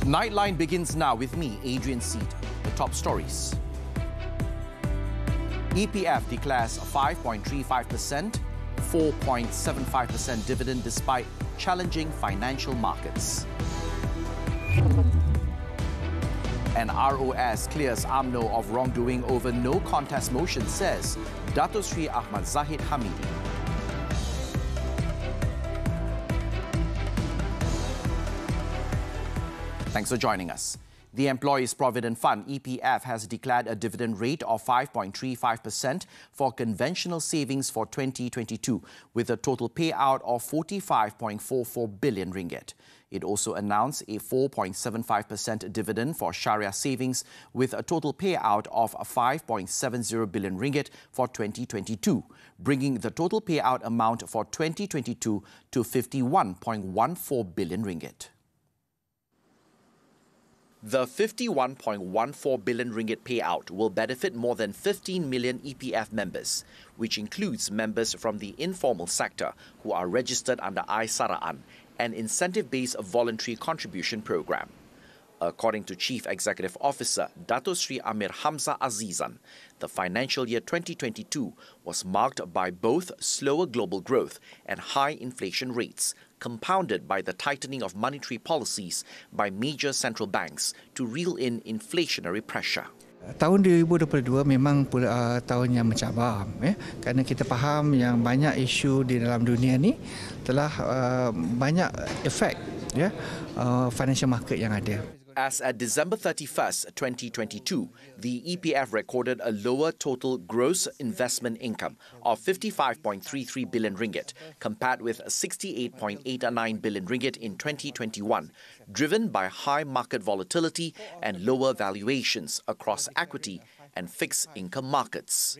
Nightline begins now with me, Adrian Seet. The top stories. EPF declares 5.35%, 4.75% dividend despite challenging financial markets. And ROS clears UMNO of wrongdoing over no contest motion, says Dato Sri Ahmad Zahid Hamidi. Thanks for joining us. The Employees Provident Fund, EPF, has declared a dividend rate of 5.35% for conventional savings for 2022, with a total payout of 45.44 billion ringgit. It also announced a 4.75% dividend for Sharia savings, with a total payout of 5.70 billion ringgit for 2022, bringing the total payout amount for 2022 to 51.14 billion ringgit. The 51.14 billion ringgit payout will benefit more than 15 million EPF members, which includes members from the informal sector who are registered under Aisaraan, an incentive-based voluntary contribution program. According to Chief Executive Officer Dato Sri Amir Hamzah Azizan, the financial year 2022 was marked by both slower global growth and high inflation rates, compounded by the tightening of monetary policies by major central banks to reel in inflationary pressure. Tahun 2022 memang tahun yang mencabar, kerana kita faham yang banyak isu di dalam dunia ni telah banyak efek financial market yang ada. As at December 31st, 2022, the EPF recorded a lower total gross investment income of 55.33 billion ringgit, compared with 68.89 billion ringgit in 2021, driven by high market volatility and lower valuations across equity and fixed income markets.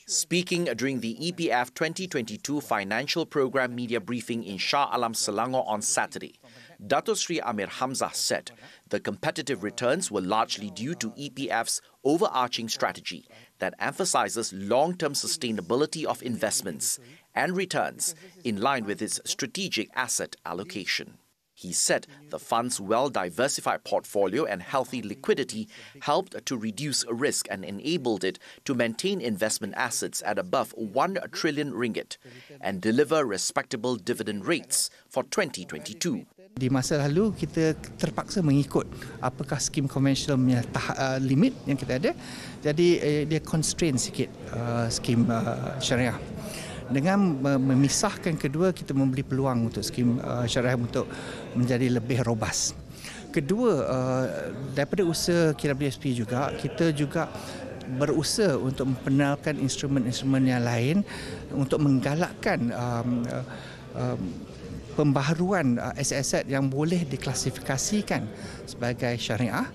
Speaking during the EPF 2022 Financial Program Media Briefing in Shah Alam, Selangor on Saturday, Dato Sri Amir Hamzah said the competitive returns were largely due to EPF's overarching strategy that emphasizes long-term sustainability of investments and returns in line with its strategic asset allocation. He said the fund's well-diversified portfolio and healthy liquidity helped to reduce risk and enabled it to maintain investment assets at above 1 trillion ringgit and deliver respectable dividend rates for 2022. Di masa lalu kita terpaksa mengikut apakah skim konvensional punya limit yang kita ada. Jadi dia constrain sikit skim syariah. Dengan memisahkan kedua, kita memberi peluang untuk skim syariah untuk menjadi lebih robust. Kedua, daripada usaha KWSP juga, kita juga berusaha untuk memperkenalkan instrumen-instrumen yang lain untuk menggalakkan pembaharuan aset-aset yang boleh diklasifikasikan sebagai syariah.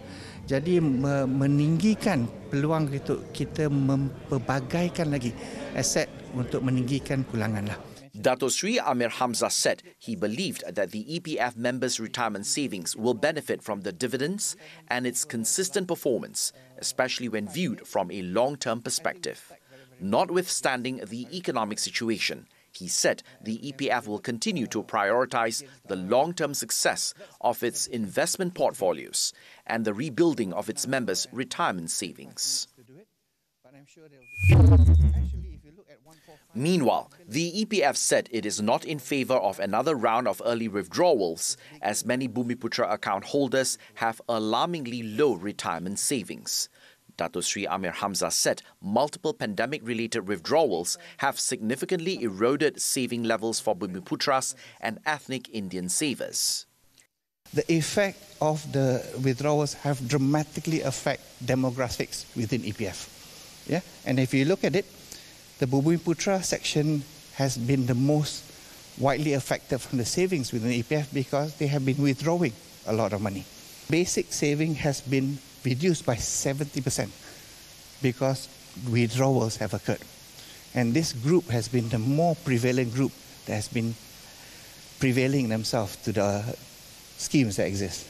Jadi meninggikan peluang kita mempelbagaikan lagi aset untuk meninggikan pulanganlah. Dato Sri Amir Hamzah said he believed that the EPF members' retirement savings will benefit from the dividends and its consistent performance, especially when viewed from a long-term perspective. Notwithstanding the economic situation, he said the EPF will continue to prioritize the long-term success of its investment portfolios and the rebuilding of its members' retirement savings. Meanwhile, the EPF said it is not in favor of another round of early withdrawals, as many Bumiputera account holders have alarmingly low retirement savings. Dato Sri Amir Hamzah said multiple pandemic-related withdrawals have significantly eroded saving levels for Bumiputeras and ethnic Indian savers. The effect of the withdrawals have dramatically affected demographics within EPF. And if you look at it, the Bumiputera section has been the most widely affected from the savings within EPF because they have been withdrawing a lot of money. Basic saving has been reduced by 70% because withdrawals have occurred. And this group has been the more prevalent group that has been prevailing themselves to the schemes that exist.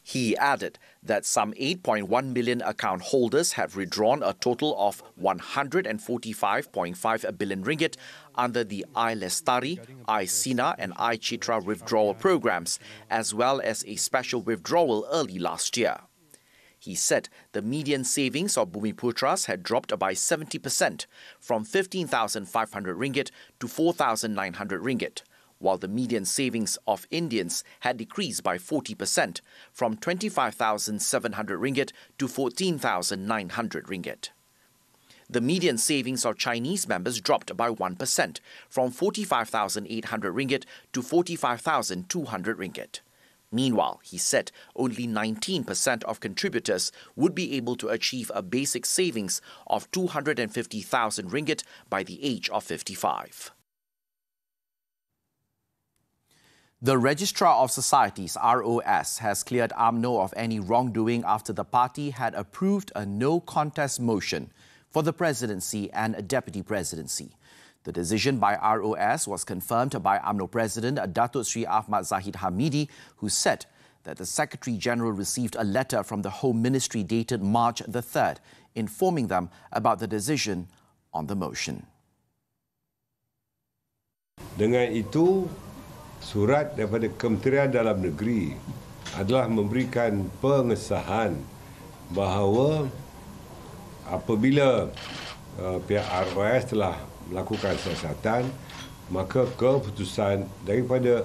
He added that some 8.1 million account holders have withdrawn a total of 145.5 billion ringgit under the iLestari, iSina and iCitra withdrawal programs, as well as a special withdrawal early last year. He said the median savings of Bumiputeras had dropped by 70% from 15,500 ringgit to 4,900 ringgit, while the median savings of Indians had decreased by 40% from 25,700 ringgit to 14,900 ringgit. The median savings of Chinese members dropped by 1% from 45,800 ringgit to 45,200 ringgit. Meanwhile, he said only 19% of contributors would be able to achieve a basic savings of 250,000 ringgit by the age of 55. The Registrar of Societies, ROS, has cleared UMNO of any wrongdoing after the party had approved a no-contest motion for the presidency and deputy presidency. The decision by ROS was confirmed by UMNO President Datuk Sri Ahmad Zahid Hamidi, who said that the Secretary-General received a letter from the Home Ministry dated March the 3rd, informing them about the decision on the motion. Dengan itu, surat daripada Kementerian Dalam Negeri adalah memberikan pengesahan bahawa apabila pihak ROS telah melakukan siasatan, maka keputusan daripada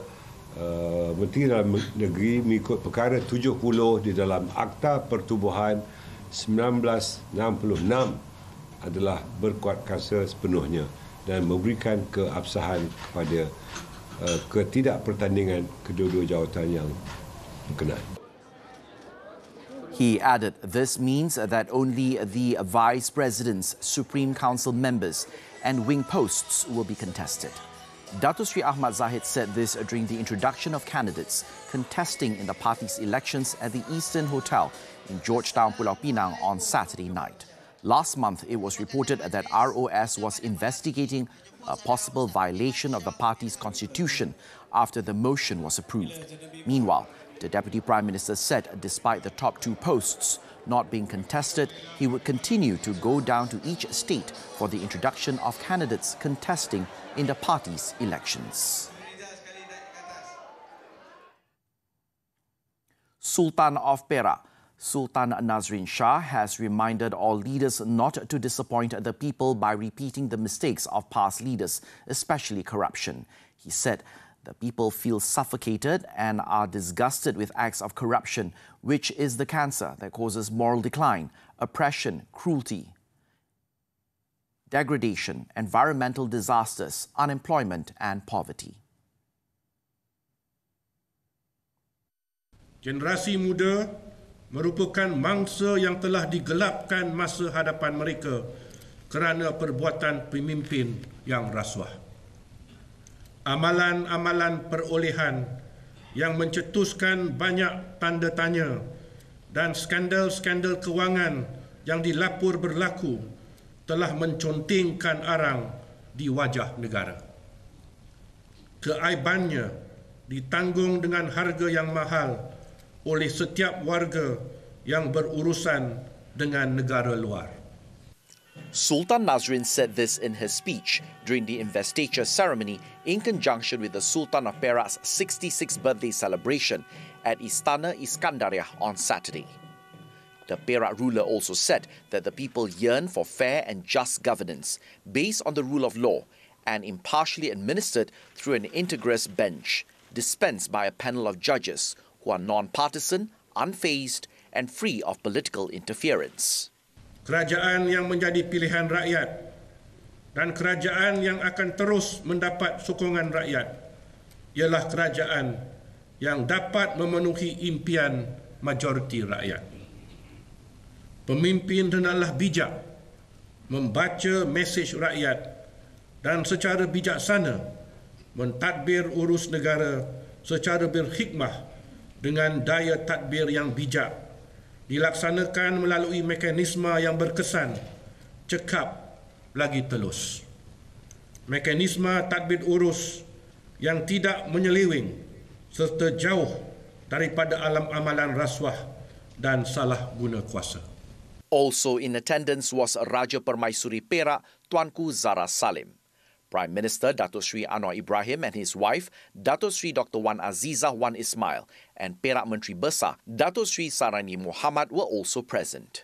Menteri Dalam Negeri mengikut perkara 70 di dalam Akta Pertubuhan 1966 adalah berkuat kuasa sepenuhnya dan memberikan keabsahan kepada ketidakpertandingan kedua-dua jawatan yang berkenaan. He added this means that only the Vice Presidents, Supreme Council members and wing posts will be contested. Datuk Sri Ahmad Zahid said this during the introduction of candidates contesting in the party's elections at the Eastern Hotel in Georgetown, Pulau Pinang on Saturday night. Last month, it was reported that ROS was investigating a possible violation of the party's constitution after the motion was approved. Meanwhile, the Deputy Prime Minister said despite the top two posts not being contested, he would continue to go down to each state for the introduction of candidates contesting in the party's elections. Sultan of Perak, Sultan Nazrin Shah, has reminded all leaders not to disappoint the people by repeating the mistakes of past leaders, especially corruption. He said the people feel suffocated and are disgusted with acts of corruption, which is the cancer that causes moral decline, oppression, cruelty, degradation, environmental disasters, unemployment and poverty. Generasi muda merupakan mangsa yang telah digelapkan masa hadapan mereka kerana perbuatan pemimpin yang rasuah. Amalan-amalan perolehan yang mencetuskan banyak tanda tanya dan skandal-skandal kewangan yang dilapor berlaku telah mencontingkan arang di wajah negara. Keaibannya ditanggung dengan harga yang mahal oleh setiap warga yang berurusan dengan negara luar. Sultan Nazrin said this in his speech during the investiture ceremony in conjunction with the Sultan of Perak's 66th birthday celebration at Istana Iskandariah on Saturday. The Perak ruler also said that the people yearn for fair and just governance based on the rule of law and impartially administered through an integrous bench, dispensed by a panel of judges who are non-partisan, unfazed and free of political interference. Kerajaan yang menjadi pilihan rakyat dan kerajaan yang akan terus mendapat sokongan rakyat ialah kerajaan yang dapat memenuhi impian majoriti rakyat. Pemimpin hendaklah bijak membaca mesej rakyat dan secara bijaksana mentadbir urus negara secara berhikmah dengan daya tadbir yang bijak, dilaksanakan melalui mekanisme yang berkesan, cekap lagi telus. Mekanisme tadbir urus yang tidak menyeleweng serta jauh daripada alam amalan rasuah dan salah guna kuasa. Also in attendance was Raja Permaisuri Perak, Tuanku Zara Salim. Prime Minister Datuk Sri Anwar Ibrahim and his wife, Datuk Sri Dr. Wan Azizah Wan Ismail, and Perak Menteri Besar, Datuk Sri Sarani Muhammad were also present.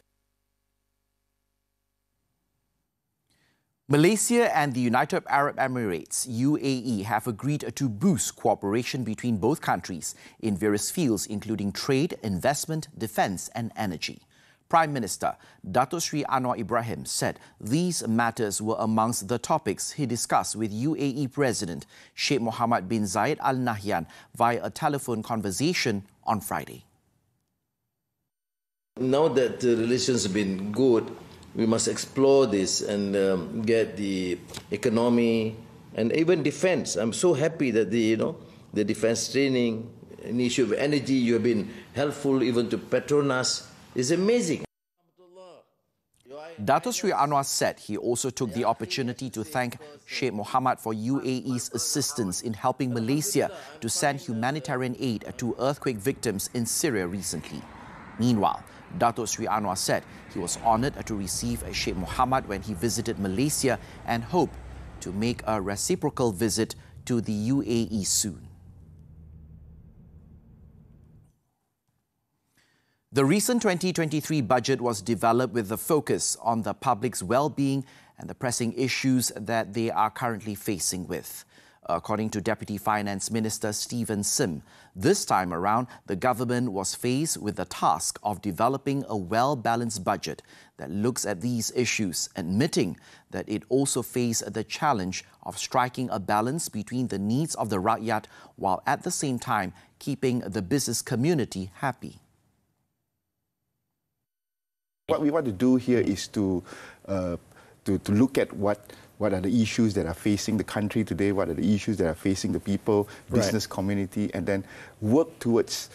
Malaysia and the United Arab Emirates, UAE, have agreed to boost cooperation between both countries in various fields including trade, investment, defence and energy. Prime Minister Datuk Sri Anwar Ibrahim said these matters were amongst the topics he discussed with UAE President Sheikh Mohammed bin Zayed Al Nahyan via a telephone conversation on Friday. Now that the relations have been good, we must explore this and get the economy and even defence. I'm so happy that the defence training, an issue of energy, you have been helpful even to Petronas. It's amazing. Datuk Sri Anwar said he also took the opportunity to thank Sheikh Mohammed for UAE's assistance in helping Malaysia to send humanitarian aid to earthquake victims in Syria recently. Meanwhile, Datuk Sri Anwar said he was honoured to receive Sheikh Mohammed when he visited Malaysia and hoped to make a reciprocal visit to the UAE soon. The recent 2023 budget was developed with the focus on the public's well-being and the pressing issues that they are currently facing with. According to Deputy Finance Minister Stephen Sim, this time around, the government was faced with the task of developing a well-balanced budget that looks at these issues, admitting that it also faced the challenge of striking a balance between the needs of the rakyat while at the same time keeping the business community happy. What we want to do here is to look at what are the issues that are facing the country today, what are the issues that are facing the people, business community, and then work towards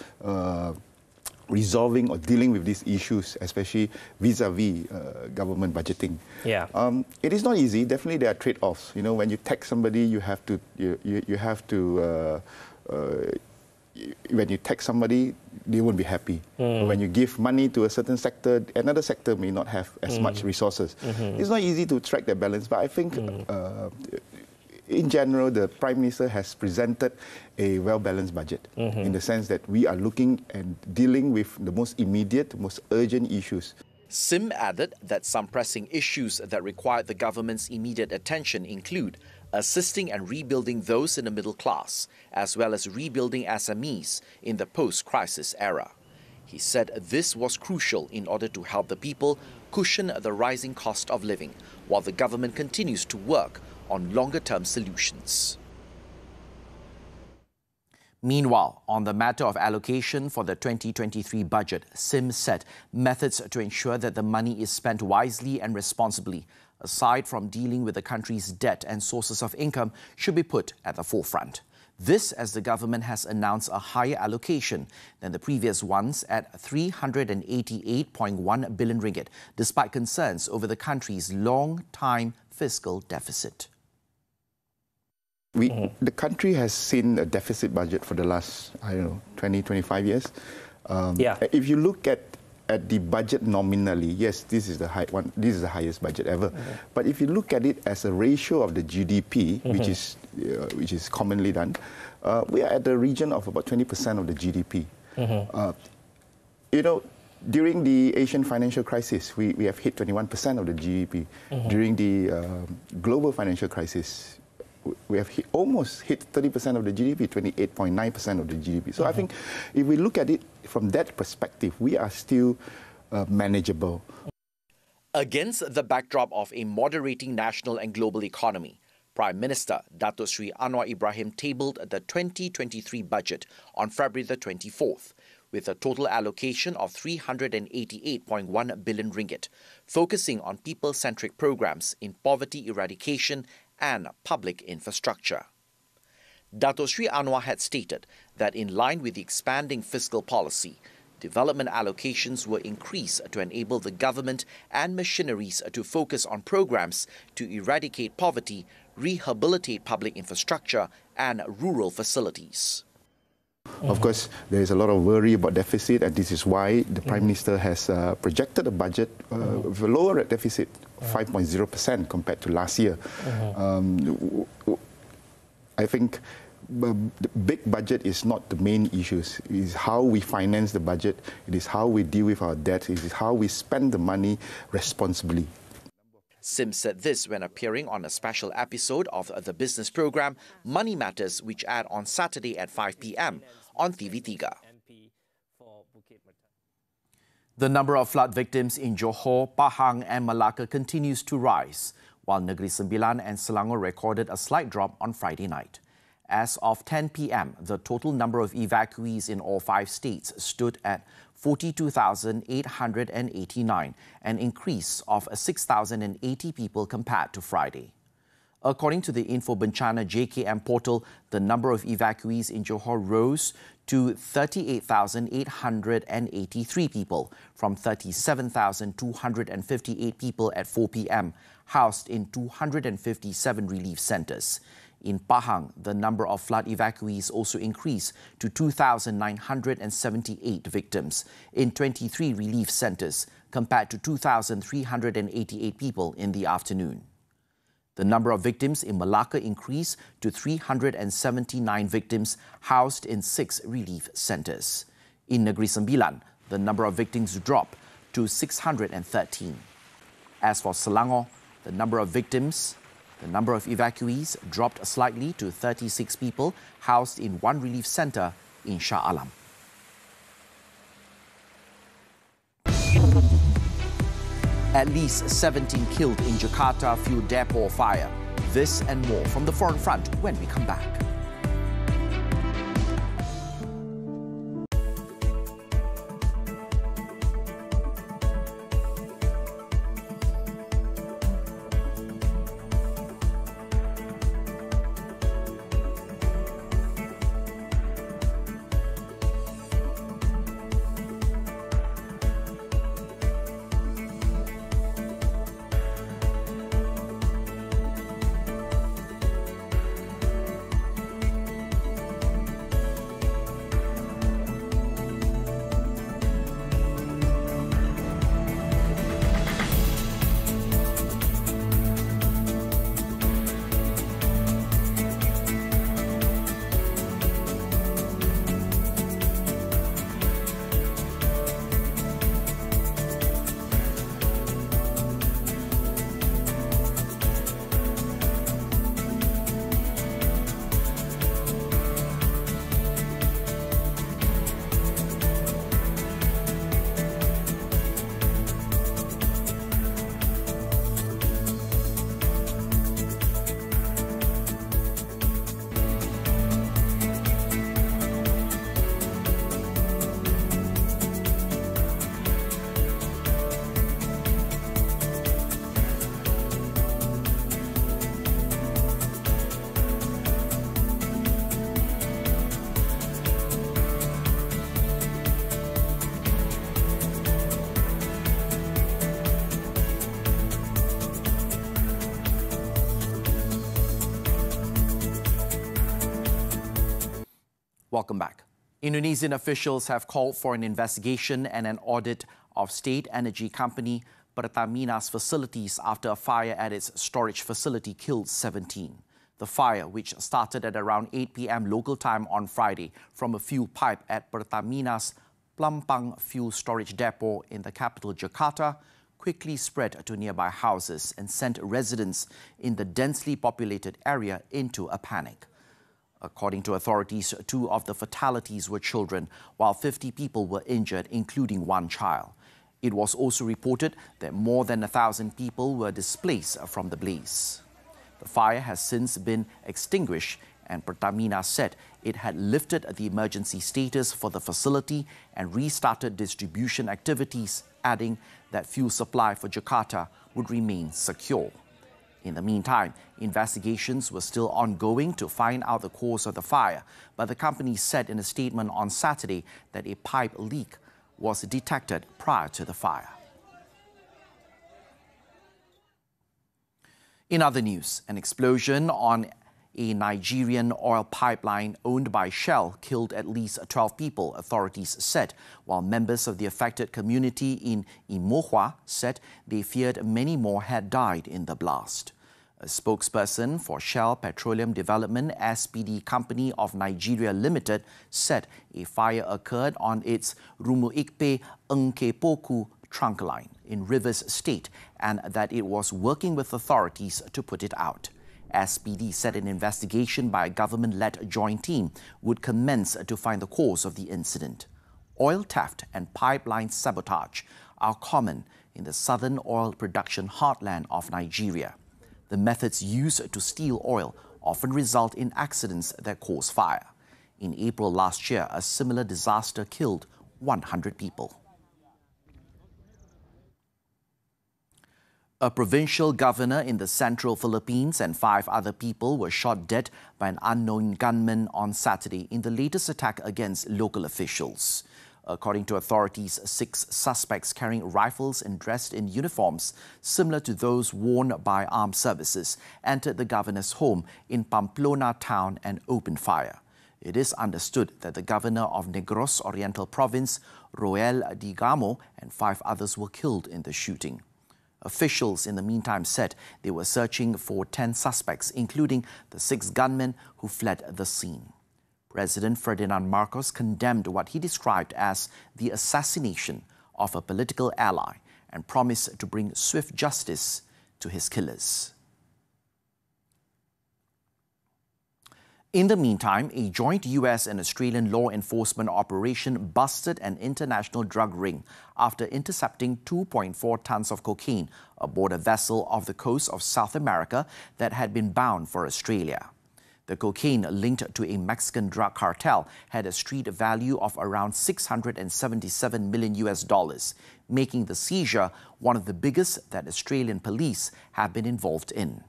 resolving or dealing with these issues, especially vis-a-vis government budgeting. Yeah. It is not easy. Definitely, there are trade-offs. You know, when you tax somebody, you have to when you tax somebody, they won't be happy. When you give money to a certain sector, another sector may not have as much resources. It's not easy to strike that balance, but I think in general, the Prime Minister has presented a well-balanced budget in the sense that we are looking and dealing with the most immediate, most urgent issues. Sim added that some pressing issues that require the government's immediate attention include assisting and rebuilding those in the middle class, as well as rebuilding SMEs in the post-crisis era. He said this was crucial in order to help the people cushion the rising cost of living, while the government continues to work on longer-term solutions. Meanwhile, on the matter of allocation for the 2023 budget, Sim said methods to ensure that the money is spent wisely and responsibly, aside from dealing with the country's debt and sources of income, should be put at the forefront. This as the government has announced a higher allocation than the previous ones at 388.1 billion ringgit, despite concerns over the country's long-time fiscal deficit. The country has seen a deficit budget for the last, 20, 25 years. If you look at the budget nominally, yes, this is the This is the highest budget ever. But if you look at it as a ratio of the GDP, which is commonly done, we are at the region of about 20% of the GDP. During the Asian financial crisis, we have hit 21% of the GDP. During the global financial crisis, we have almost hit 30% of the GDP, 28.9% of the GDP. So I think if we look at it from that perspective, we are still manageable. Against the backdrop of a moderating national and global economy, Prime Minister Datuk Sri Anwar Ibrahim tabled the 2023 budget on February the 24th, with a total allocation of 388.1 billion ringgit, focusing on people-centric programs in poverty eradication and public infrastructure. Datuk Sri Anwar had stated that in line with the expanding fiscal policy, development allocations were increased to enable the government and machineries to focus on programs to eradicate poverty, rehabilitate public infrastructure and rural facilities. Of course, there is a lot of worry about deficit, and this is why the Prime Minister has projected a budget with a lower deficit, 5.0% compared to last year. I think the big budget is not the main issues. It is how we finance the budget. It is how we deal with our debt. It is how we spend the money responsibly. Sim said this when appearing on a special episode of the business program Money Matters, which aired on Saturday at 5 p.m. on TV3. The number of flood victims in Johor, Pahang and Malacca continues to rise, while Negeri Sembilan and Selangor recorded a slight drop on Friday night. As of 10 p.m., the total number of evacuees in all 5 states stood at 42,889, an increase of 6,080 people compared to Friday. According to the Info Bencana JKM portal, the number of evacuees in Johor rose to 38,883 people from 37,258 people at 4 p.m., housed in 257 relief centres. In Pahang, the number of flood evacuees also increased to 2,978 victims in 23 relief centres, compared to 2,388 people in the afternoon. The number of victims in Malacca increased to 379 victims housed in 6 relief centres. In Negeri Sembilan, the number of victims dropped to 613. As for Selangor, the number of evacuees dropped slightly to 36 people housed in 1 relief centre in Shah Alam. At least 17 killed in Jakarta fuel depot fire. This and more from the foreign front when we come back. Welcome back. Indonesian officials have called for an investigation and an audit of state energy company Pertamina's facilities after a fire at its storage facility killed 17. The fire, which started at around 8 p.m. local time on Friday from a fuel pipe at Pertamina's Pelampang fuel storage depot in the capital Jakarta, quickly spread to nearby houses and sent residents in the densely populated area into a panic. According to authorities, 2 of the fatalities were children, while 50 people were injured, including 1 child. It was also reported that more than 1,000 people were displaced from the blaze. The fire has since been extinguished, and Pertamina said it had lifted the emergency status for the facility and restarted distribution activities, adding that fuel supply for Jakarta would remain secure. In the meantime, investigations were still ongoing to find out the cause of the fire, but the company said in a statement on Saturday that a pipe leak was detected prior to the fire. In other news, an explosion on A Nigerian oil pipeline owned by Shell killed at least 12 people, authorities said, while members of the affected community in Imohua said they feared many more had died in the blast. A spokesperson for Shell Petroleum Development SPD Company of Nigeria Limited said a fire occurred on its Rumuikpe Ngkepoku trunk line in Rivers State and that it was working with authorities to put it out. SPD said an investigation by a government-led joint team would commence to find the cause of the incident. Oil theft and pipeline sabotage are common in the southern oil production heartland of Nigeria. The methods used to steal oil often result in accidents that cause fire. In April last year, a similar disaster killed 100 people. A provincial governor in the central Philippines and 5 other people were shot dead by an unknown gunman on Saturday in the latest attack against local officials. According to authorities, 6 suspects carrying rifles and dressed in uniforms similar to those worn by armed services entered the governor's home in Pamplona town and opened fire. It is understood that the governor of Negros Oriental Province, Roel Digamo, and 5 others were killed in the shooting. Officials in the meantime said they were searching for 10 suspects, including the 6 gunmen who fled the scene. President Ferdinand Marcos condemned what he described as the assassination of a political ally and promised to bring swift justice to his killers. In the meantime, a joint US and Australian law enforcement operation busted an international drug ring after intercepting 2.4 tons of cocaine aboard a vessel off the coast of South America that had been bound for Australia. The cocaine linked to a Mexican drug cartel had a street value of around $677 million, making the seizure one of the biggest that Australian police have been involved in.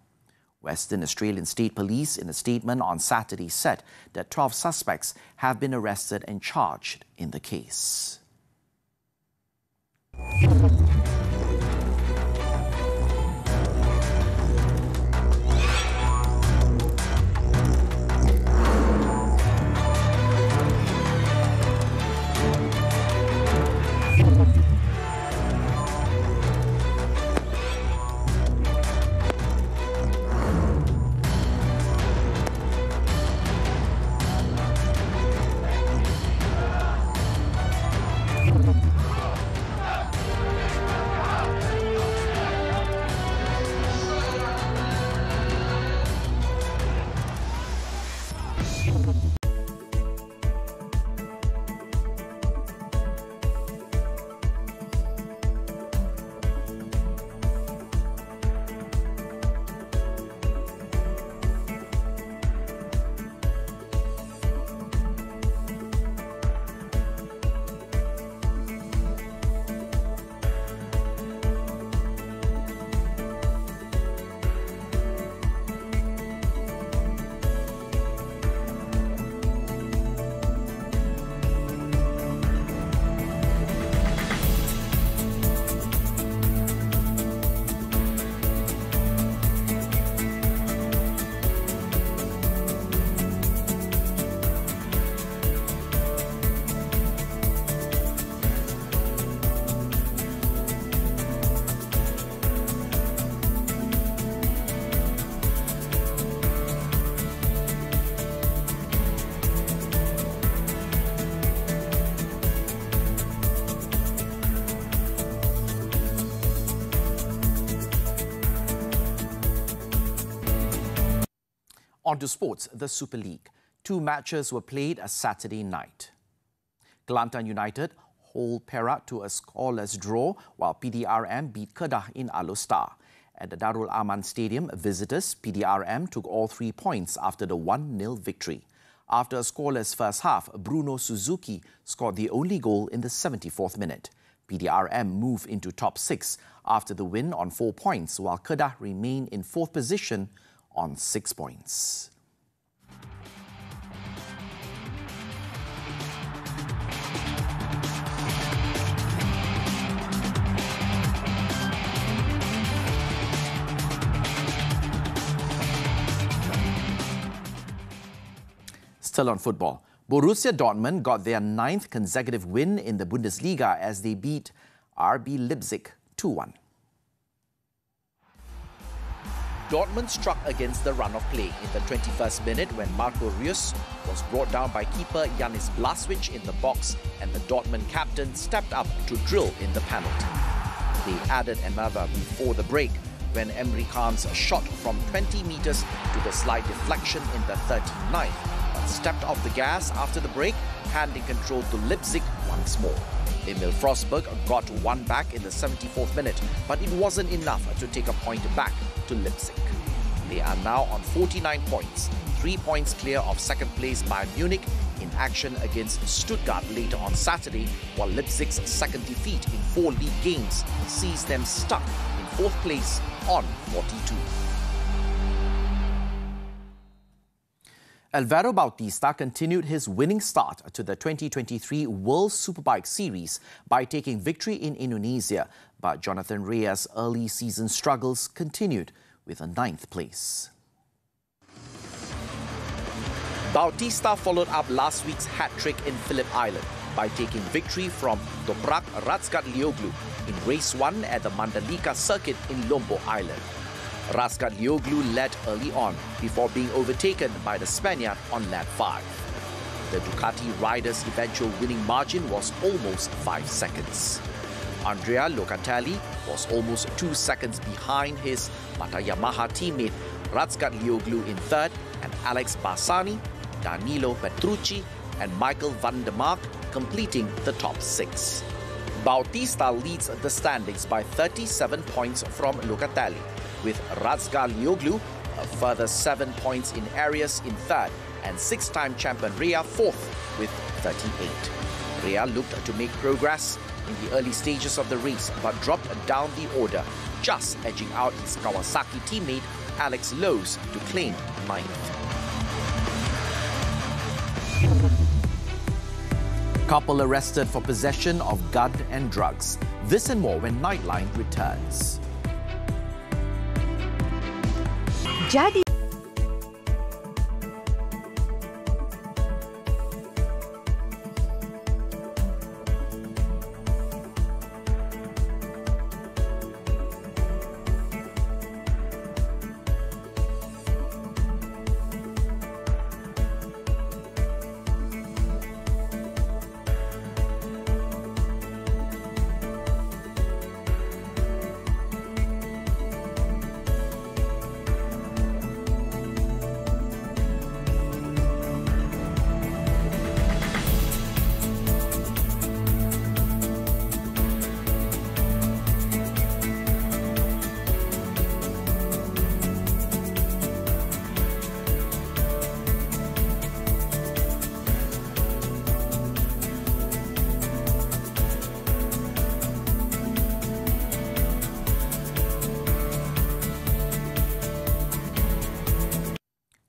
Western Australian State Police, in a statement on Saturday, said that 12 suspects have been arrested and charged in the case. On to sports, the Super League. 2 matches were played a Saturday night. Kelantan United hold Perak to a scoreless draw, while PDRM beat Kedah in Alor. At the Darul Aman Stadium, visitors PDRM took all 3 points after the 1-0 victory. After a scoreless first half, Bruno Suzuki scored the only goal in the 74th minute. PDRM moved into top 6 after the win on 4 points, while Kedah remained in 4th position on 6 points. Still on football, Borussia Dortmund got their 9th consecutive win in the Bundesliga as they beat RB Leipzig 2-1. Dortmund struck against the run of play in the 21st minute when Marco Reus was brought down by keeper Janis Blaswich in the box, and the Dortmund captain stepped up to drill in the penalty. They added another before the break when Emre Can's shot from 20 metres to the slight deflection in the 39th, but stepped off the gas after the break, handing control to Leipzig once more. Emil Forsberg got one back in the 74th minute, but it wasn't enough to take a point back to Leipzig. They are now on 49 points, 3 points clear of second place Bayern Munich in action against Stuttgart later on Saturday, while Leipzig's second defeat in 4 league games sees them stuck in 4th place on 42. Alvaro Bautista continued his winning start to the 2023 World Superbike Series by taking victory in Indonesia, but Jonathan Rea's early season struggles continued with a 9th place. Bautista followed up last week's hat-trick in Phillip Island by taking victory from Toprak Razgatlioglu in race 1 at the Mandalika circuit in Lombok Island. Razgatlioglu led early on before being overtaken by the Spaniard on lap 5. The Ducati rider's eventual winning margin was almost 5 seconds. Andrea Locatelli was almost 2 seconds behind his Bata Yamaha teammate Razgatlioglu in 3rd, and Alex Bassani, Danilo Petrucci and Michael van der Mark completing the top 6. Bautista leads the standings by 37 points from Locatelli, with Razgatlioglu a further 7 points in Arias in 3rd, and 6-time champion Rea 4th with 38. Rea looked to make progress in the early stages of the race, but dropped down the order, just edging out his Kawasaki teammate Alex Lowe's to claim 9th. Couple arrested for possession of gun and drugs. This and more when Nightline returns. Jadi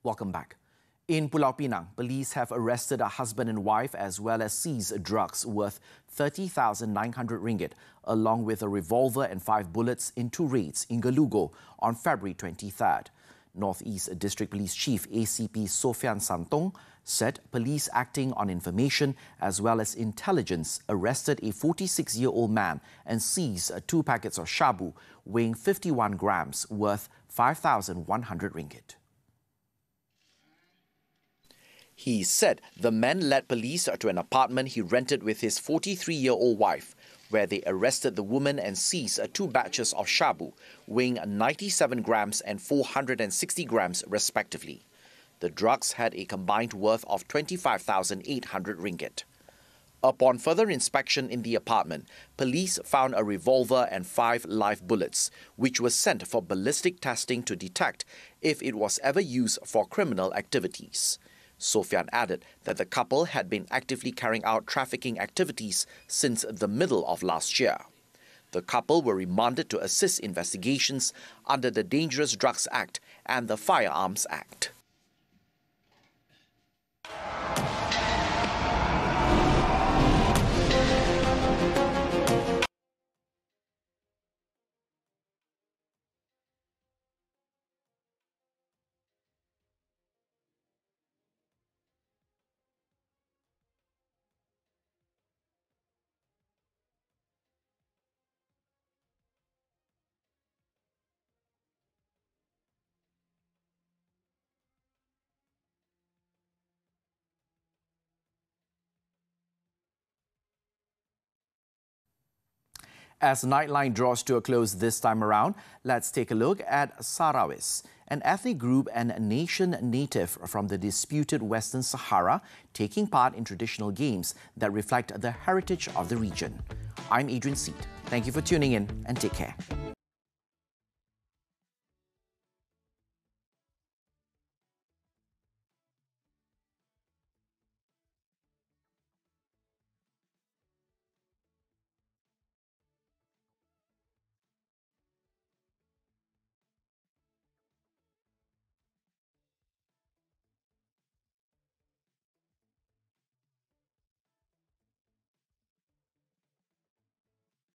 Welcome back. In Pulau Pinang, police have arrested a husband and wife as well as seized drugs worth 30,900 ringgit, along with a revolver and 5 bullets in 2 raids in Gelugo on February 23rd. Northeast District Police Chief ACP Sofian Santong said police acting on information as well as intelligence arrested a 46-year-old man and seized 2 packets of shabu weighing 51 grams worth 5,100 ringgit. He said the men led police to an apartment he rented with his 43-year-old wife, where they arrested the woman and seized 2 batches of shabu, weighing 97 grams and 460 grams respectively. The drugs had a combined worth of 25,800 ringgit. Upon further inspection in the apartment, police found a revolver and 5 live bullets, which were sent for ballistic testing to detect if it was ever used for criminal activities. Sofian added that the couple had been actively carrying out trafficking activities since the middle of last year. The couple were remanded to assist investigations under the Dangerous Drugs Act and the Firearms Act. As Nightline draws to a close this time around, let's take a look at Sarawis, an ethnic group and nation native from the disputed Western Sahara, taking part in traditional games that reflect the heritage of the region. I'm Adrian Seet. Thank you for tuning in and take care.